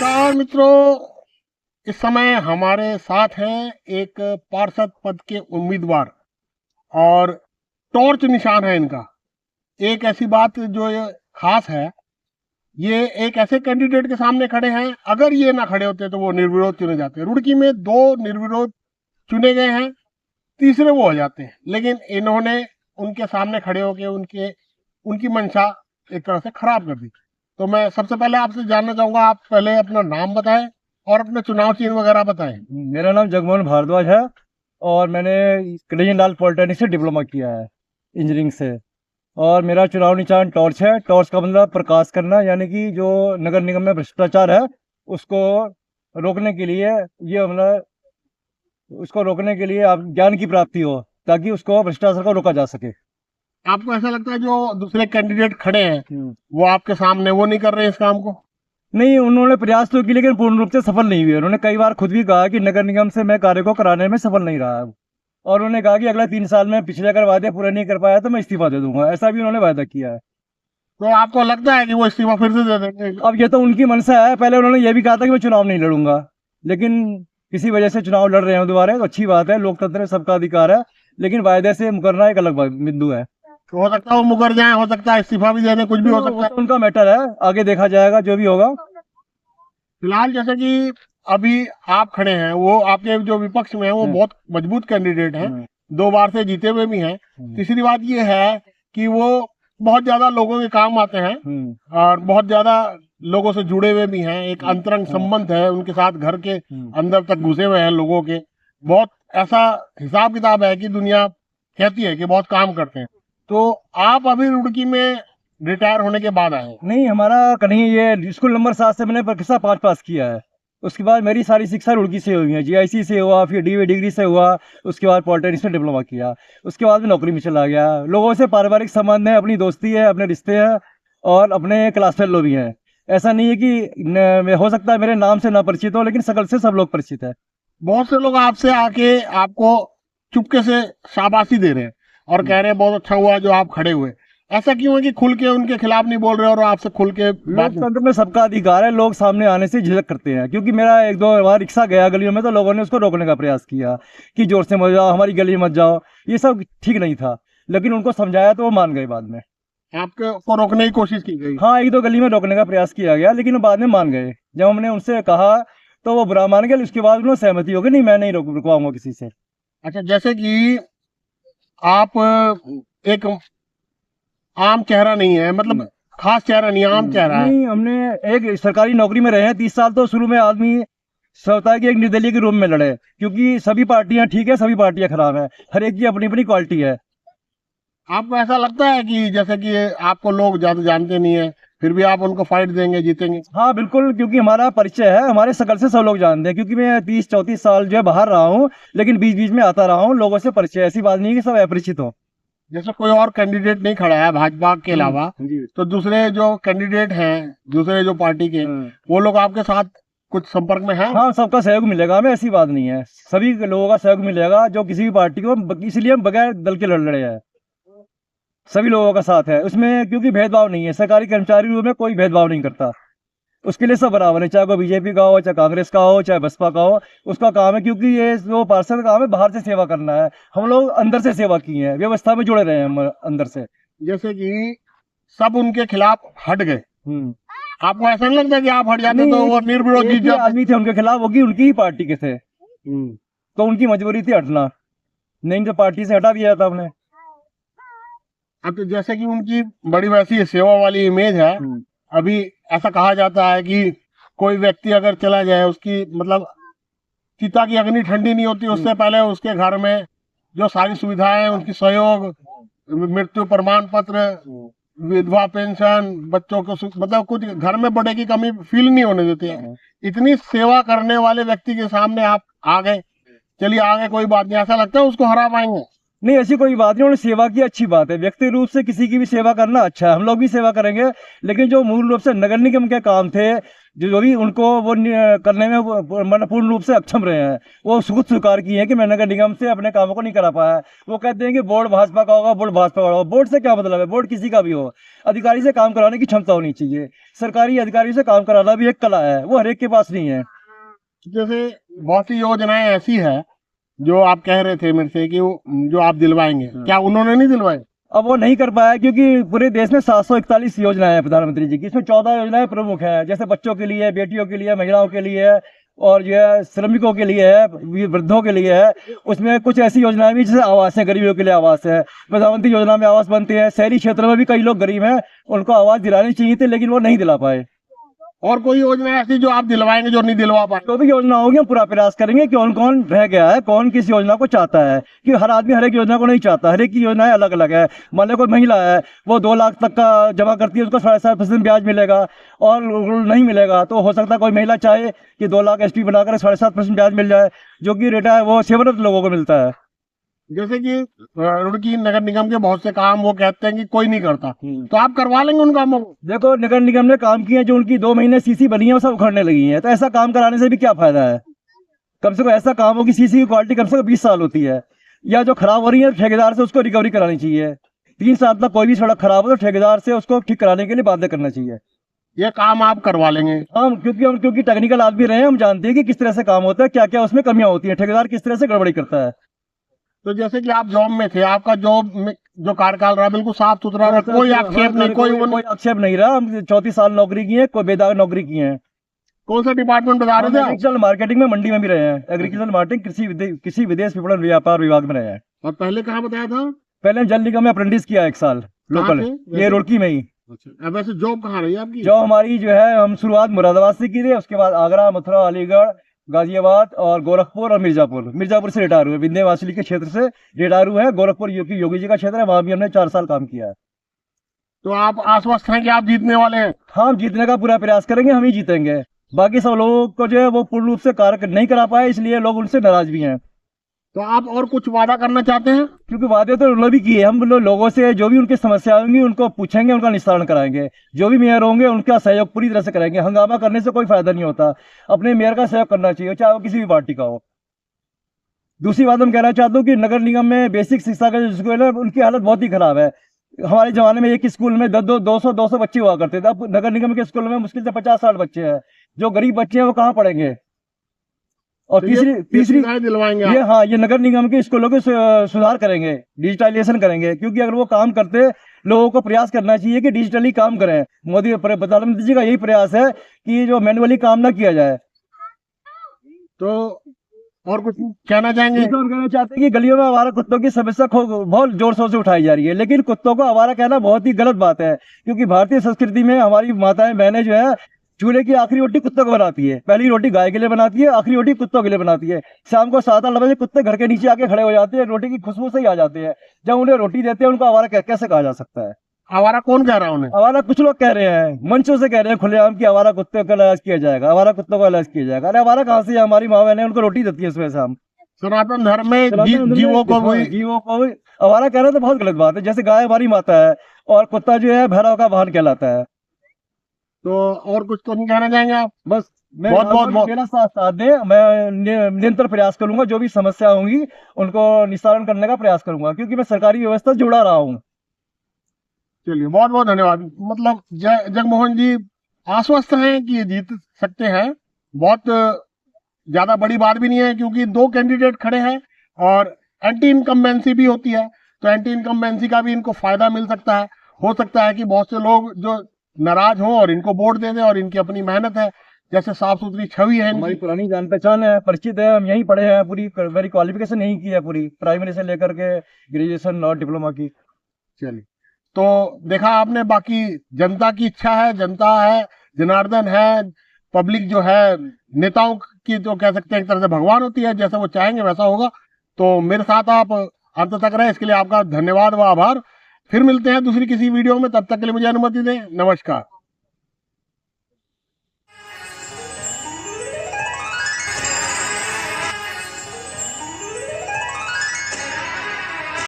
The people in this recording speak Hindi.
नमस्कार मित्रों, इस समय हमारे साथ हैं एक पार्षद पद के उम्मीदवार और टॉर्च निशान है इनका। एक ऐसी बात जो ये खास है, ये एक ऐसे कैंडिडेट के सामने खड़े हैं, अगर ये ना खड़े होते तो वो निर्विरोध चुने जाते हैं। रुड़की में 2 निर्विरोध चुने गए हैं, तीसरे वो हो जाते हैं, लेकिन इन्होंने उनके सामने खड़े होकर उनकी मंशा एक तरह से खराब कर दी। तो मैं सबसे पहले आपसे जानना चाहूंगा, आप पहले अपना नाम बताएं और अपने चुनाव चिन्ह वगैरह बताएं। मेरा नाम जगमोहन भारद्वाज है और मैंने कलिंग लाल पॉलिटेक्निक से डिप्लोमा किया है इंजीनियरिंग से। और मेरा चुनाव निशान टॉर्च है। टॉर्च का मतलब प्रकाश करना, यानी कि जो नगर निगम में भ्रष्टाचार है उसको रोकने के लिए, ये मतलब उसको रोकने के लिए आप ज्ञान की प्राप्ति हो, ताकि उसको भ्रष्टाचार को रोका जा सके। आपको ऐसा लगता है जो दूसरे कैंडिडेट खड़े हैं वो आपके सामने वो नहीं कर रहे इस काम को? नहीं, उन्होंने प्रयास तो किया लेकिन पूर्ण रूप से सफल नहीं हुए। उन्होंने कई बार खुद भी कहा कि नगर निगम से मैं कार्य को कराने में सफल नहीं रहा। और उन्होंने कहा कि अगले 3 साल में पिछले अगर वादे पूरे नहीं कर पाया तो मैं इस्तीफा दे दूंगा, ऐसा भी उन्होंने वादा किया है। तो आपको लगता है कि वो इस्तीफा फिर से दे देंगे? अब ये तो उनकी मंशा है। पहले उन्होंने ये भी कहा था कि मैं चुनाव नहीं लड़ूंगा, लेकिन किसी वजह से चुनाव लड़ रहे हैं दोबारा, तो अच्छी बात है, लोकतंत्र में सबका अधिकार है, लेकिन वायदे से मुकरना एक अलग बिंदु है। तो हो सकता है वो मुकर जाए, हो सकता है इस्तीफा भी दे दें, कुछ भी हो सकता है। तो उनका मैटर है, आगे देखा जाएगा जो भी होगा। फिलहाल जैसे कि अभी आप खड़े हैं, वो आपके जो विपक्ष में है वो बहुत मजबूत कैंडिडेट हैं, 2 बार से जीते हुए भी हैं। तीसरी बात ये है कि वो बहुत ज्यादा लोगों के काम आते हैं और बहुत ज्यादा लोगों से जुड़े हुए भी हैं। एक अंतरंग संबंध है उनके साथ, घर के अंदर तक घुसे हुए हैं लोगों के। बहुत ऐसा हिसाब किताब है कि दुनिया कहती है कि बहुत काम करते हैं। तो आप अभी रुड़की में रिटायर होने के बाद आए? नहीं, हमारा कहीं ये स्कूल नंबर 7 से मैंने परीक्षा 5 पास किया है। उसके बाद मेरी सारी शिक्षा रुड़की से हुई है, जीआईसी से हुआ, फिर डीवी डिग्री से हुआ, उसके बाद पॉलिटेक्निक से डिप्लोमा किया, उसके बाद में नौकरी में चला गया। लोगों से पारिवारिक संबंध है, अपनी दोस्ती है, अपने रिश्ते हैं और अपने क्लास फेलो भी हैं। ऐसा नहीं है कि हो सकता है मेरे नाम से ना परिचित हो, लेकिन शकल से सब लोग परिचित है। बहुत से लोग आपसे आके आपको चुपके से शाबाशी दे रहे हैं और कह रहे हैं बहुत अच्छा हुआ जो आप खड़े हुए। ऐसा क्यों है कि खुल के उनके खिलाफ नहीं बोल रहे और आपसे खुल के लोकतंत्र में सबका अधिकार है, लोग सामने आने से झिझक करते हैं। क्योंकि मेरा 1-2 बार रिक्शा गया गलियों में, तो लोगों ने उसको रोकने का प्रयास किया कि जोर से मत जाओ, हमारी गली मत जाओ। ये सब ठीक नहीं था, लेकिन उनको समझाया तो वो मान गए। बाद में आपको रोकने की कोशिश की गई? हाँ, 1-2 गली में रोकने का प्रयास किया गया, लेकिन वो बाद में मान गए। जब हमने उनसे कहा तो वो बुरा मान गए। उसके बाद उन्होंने सहमति हो गई, नहीं मैं नहीं रुकवाऊंगा किसी से। अच्छा, जैसे कि आप एक आम चेहरा नहीं है, मतलब खास चेहरा नहीं, आम चेहरा है। नहीं, हमने एक सरकारी नौकरी में रहे हैं 30 साल, तो शुरू में आदमी सोचता है कि एक निर्दलीय के रूप में लड़े, क्योंकि सभी पार्टियां ठीक है, सभी पार्टियां खराब है, हर एक की अपनी अपनी क्वालिटी है। आपको ऐसा लगता है कि जैसे कि आपको लोग ज्यादा जानते नहीं है, फिर भी आप उनको फाइट देंगे, जीतेंगे? हाँ बिल्कुल, क्योंकि हमारा परिचय है, हमारे शकल से सब लोग जानते हैं। क्योंकि मैं 30-34 साल जो है बाहर रहा हूँ, लेकिन बीच बीच में आता रहा हूँ, लोगों से परिचय। ऐसी बात नहीं है कि सब अपरिचित हो। जैसे कोई और कैंडिडेट नहीं खड़ा है भाजपा के अलावा, तो दूसरे जो कैंडिडेट हैं, दूसरे जो पार्टी के, वो लोग आपके साथ कुछ संपर्क में हैं? हाँ, सबका सहयोग मिलेगा हमें, ऐसी बात नहीं है। सभी लोगों का सहयोग मिलेगा जो किसी भी पार्टी को, इसलिए हम बगैर दल के लड़ रहे हैं। सभी लोगों का साथ है उसमें, क्योंकि भेदभाव नहीं है। सरकारी कर्मचारी रूप में कोई भेदभाव नहीं करता, उसके लिए सब बराबर है, चाहे वो बीजेपी का हो, चाहे कांग्रेस का हो, चाहे बसपा का हो। उसका काम है, क्योंकि ये जो पार्षद का काम है बाहर से सेवा करना है। हम लोग अंदर से सेवा की है, व्यवस्था में जुड़े रहे हैं हम अंदर से। जैसे कि सब उनके खिलाफ हट गए, आपको ऐसा नहीं लगता कि आप हट जाते तो वो निर्विरोध जीत जाते? आदमी थे उनके खिलाफ, वो उनकी ही पार्टी के थे, तो उनकी मजबूरी थी हटना, नहीं तो पार्टी से हटा दिया था हमने। अब तो जैसे कि उनकी बड़ी वैसी सेवा वाली इमेज है, अभी ऐसा कहा जाता है कि कोई व्यक्ति अगर चला जाए, उसकी मतलब चिता की अग्नि ठंडी नहीं होती, उससे पहले उसके घर में जो सारी सुविधाएं, उनकी सहयोग, मृत्यु प्रमाण पत्र, विधवा पेंशन, बच्चों को मतलब कुछ घर में बड़े की कमी फील नहीं होने देती है। इतनी सेवा करने वाले व्यक्ति के सामने आप आ गए। चलिए आगे कोई बात नहीं, ऐसा लगता है उसको हरा पाएंगे? नहीं, ऐसी कोई बात नहीं, उन्होंने सेवा की, अच्छी बात है। व्यक्ति रूप से किसी की भी सेवा करना अच्छा है, हम लोग भी सेवा करेंगे। लेकिन जो मूल रूप से नगर निगम के काम थे, जो भी उनको वो करने में मतलब पूर्ण रूप से अक्षम रहे हैं, वो खुद स्वीकार किए हैं कि मैं नगर निगम से अपने कामों को नहीं करा पाया। वो कहते हैं कि बोर्ड भाजपा का होगा, बोर्ड भाजपा का होगा। बोर्ड से क्या मतलब है? बोर्ड किसी का भी हो, अधिकारी से काम कराने की क्षमता होनी चाहिए। सरकारी अधिकारी से काम कराना भी एक कला है, वो हर एक के पास नहीं है। जैसे बहुत सी योजनाएं ऐसी है जो आप कह रहे थे मेरे से कि जो आप दिलवाएंगे, क्या उन्होंने नहीं दिलवाए? अब वो नहीं कर पाया क्योंकि पूरे देश में 741 योजनाएं हैं प्रधानमंत्री जी की। इसमें 14 योजनाएं प्रमुख हैं, जैसे बच्चों के लिए, बेटियों के लिए, महिलाओं के लिए है, और जो है श्रमिकों के लिए है, वृद्धों के लिए है। उसमें कुछ ऐसी योजनाएं भी जैसे आवास है, गरीबों के लिए आवास है, प्रधानमंत्री योजना में आवास बनते हैं। शहरी क्षेत्रों में भी कई लोग गरीब हैं, उनको आवास दिलानी चाहिए थी, लेकिन वो नहीं दिला पाए। और कोई योजना ऐसी जो आप दिलवाएंगे जो नहीं दिलवा पाए? जो भी योजना होगी हम पूरा प्रयास करेंगे कि कौन कौन रह गया है, कौन किस योजना को चाहता है, कि हर आदमी हर एक योजना को नहीं चाहता, हर एक की योजनाएं अलग अलग है। मान लो कोई महिला है, वो 2 लाख तक का जमा करती है, उसको 7.5% ब्याज मिलेगा, और नहीं मिलेगा तो हो सकता है कोई महिला चाहे कि 2 लाख एसपी बनाकर 7.5% ब्याज मिल जाए, जो कि रिटायर वो सेवारत लोगों को मिलता है। जैसे कि रुड़की नगर निगम के बहुत से काम वो कहते हैं कि कोई नहीं करता, तो आप करवा लेंगे उन कामों को? देखो, नगर निगम ने काम किए, जो उनकी 2 महीने सीसी बनी है वो सब उखड़ने लगी है, तो ऐसा काम कराने से भी क्या फायदा है? कम से कम ऐसा काम हो कि सीसी की क्वालिटी कम से कम 20 साल होती है, या जो खराब हो रही है ठेकेदार से उसको रिकवरी करानी चाहिए। 3 साल तक कोई भी सड़क खराब हो तो ठेकेदार से उसको ठीक कराने के लिए बाध्य करना चाहिए। ये काम आप करवा लेंगे? हम क्योंकि टेक्निकल आदमी रहे हैं, हम जानते हैं कि किस तरह से काम होता है, क्या क्या उसमें कमियां होती है, ठेकेदार किस तरह से गड़बड़ी करता है। तो जैसे कि आप जॉब में थे, आपका जॉब में जो कार्यकाल रहा बिल्कुल साफ सुथरा रहा, कोई आक्षेप नहीं? कोई आक्षेप नहीं रहा। हम 34 साल नौकरी की है, कोई बेदाग नौकरी की है। कौन सा डिपार्टमेंट बता रहे थे आप? एग्रीकल्चर मार्केटिंग में मंडी में भी रहे हैं, एग्रीकल्चर मार्केटिंग कृषि विदेश विपणन व्यापार विभाग में रहे हैं। और पहले कहाँ बताया था? पहले जल निगम में अप्रेंटिस किया 1 साल लोकल, ये रुड़की में ही। अच्छा, अब वैसे जॉब कहाँ रही आपकी? जो हमारी जो है, हम शुरुआत मुरादाबाद से की थी, उसके बाद आगरा, मथुरा, अलीगढ़, गाजियाबाद और गोरखपुर और मिर्जापुर से रिटायर हुए। विंध्यवासिनी के क्षेत्र से रिटायर हुए हैं। गोरखपुर योगी जी का क्षेत्र है, वहां भी हमने 4 साल काम किया है। तो आप आश्वस्त हैं कि आप जीतने वाले हैं? हाँ, जीतने का पूरा प्रयास करेंगे, हम ही जीतेंगे। बाकी सब लोगों को जो है वो पूर्ण रूप से कार्य नहीं करा पाए, इसलिए लोग उनसे नाराज भी हैं। तो आप और कुछ वादा करना चाहते हैं? क्योंकि वादे तो उन्होंने भी किए। हम लोगों से जो भी उनकी समस्या होंगी उनको पूछेंगे, उनका निस्तारण कराएंगे। जो भी मेयर होंगे उनका सहयोग पूरी तरह से करेंगे। हंगामा करने से कोई फायदा नहीं होता, अपने मेयर का सहयोग करना चाहिए, चाहे वो किसी भी पार्टी का हो। दूसरी बात हम कहना चाहते हूँ कि नगर निगम में बेसिक शिक्षा का जो स्कूल है उनकी हालत बहुत ही खराब है। हमारे जमाने में एक स्कूल में 200 बच्चे हुआ करते थे, अब नगर निगम के स्कूल में मुश्किल से 50-60 बच्चे हैं। जो गरीब बच्चे हैं वो कहाँ पढ़ेंगे? और तो तीसरी दिलवाएंगे ये, हाँ, ये नगर निगम के स्कूलों को सुधार करेंगे, डिजिटलाइजेशन करेंगे। क्योंकि अगर वो काम करते, लोगों को प्रयास करना चाहिए कि डिजिटली काम करें। प्रधानमंत्री जी का यही प्रयास है कि जो मैनुअली काम ना किया जाए। तो और कुछ कहना चाहेंगे? हम कहना चाहते हैं कि गलियों में आवारा कुत्तों की समस्या बहुत जोर शोर से उठाई जा रही है, लेकिन कुत्तों को आवारा कहना बहुत ही गलत बात है। क्योंकि भारतीय संस्कृति में हमारी माताएं बहनें जो है, चूल्हे की आखिरी रोटी कुत्तों को बनाती है, पहली रोटी गाय के लिए बनाती है, आखिरी रोटी कुत्तों के लिए बनाती है। शाम को 7-8 बजे कुत्ते घर के नीचे आके खड़े हो जाते हैं, रोटी की खुशबू से ही आ जाते हैं। जब उन्हें रोटी देते हैं उनको आवारा कैसे कहा जा सकता है? आवारा कौन कह रहा है उन्हें? आवारा कुछ लोग कह रहे हैं, मंचों से कह रहे हैं खुलेआम कि आवारा कुत्ते का इलाज किया जाएगा, आवारा कुत्तों का इलाज किया जाएगा। अरे आवारा कहाँ से? हमारी माँ बहनें उनको रोटी देती है सुबह शाम। सनातन धर्म में जीवों को भी आवारा कहना तो बहुत गलत बात है। जैसे गाय हमारी माता है और कुत्ता जो है भैरव का वाहन कहलाता है। तो और कुछ तो नहीं कहना चाहेंगे आप? बस बहुत मेरा साथ दे, मैं निरंतर प्रयास करूंगा, जो भी समस्या होंगी उनको निस्तारण करने का प्रयास करूंगा, क्योंकि मैं सरकारी व्यवस्था से जुड़ा रहा हूँ। चलिए, बहुत बहुत धन्यवाद। मतलब जगमोहन जी आश्वस्त हैं कि जीत सकते हैं। बहुत ज्यादा बड़ी बात भी नहीं है, क्योंकि 2 कैंडिडेट खड़े हैं और एंटी इनकम्बेंसी भी होती है, तो एंटी इनकम्बेंसी का भी इनको फायदा मिल सकता है। हो सकता है कि बहुत से लोग जो नाराज हों और इनको वोट दे दें, और इनकी अपनी मेहनत है, जैसे साफ सुथरी छवि है, हमारी पुरानी जान पहचान है, परिचित है, हम यहीं पढ़े हैं। पूरी मेरी क्वालिफिकेशन यहीं की है, पूरी प्राइमरी से लेकर के ग्रेजुएशन और डिप्लोमा की। चलिए, तो देखा आपने, बाकी जनता की इच्छा है, जनता है, जनार्दन है, पब्लिक जो है नेताओं की जो कह सकते हैं एक तरह से भगवान होती है, जैसा वो चाहेंगे वैसा होगा। तो मेरे साथ आप अंत तक रहे, इसके लिए आपका धन्यवाद व आभार। फिर मिलते हैं दूसरी किसी वीडियो में, तब तक के लिए मुझे अनुमति दें। नमस्कार।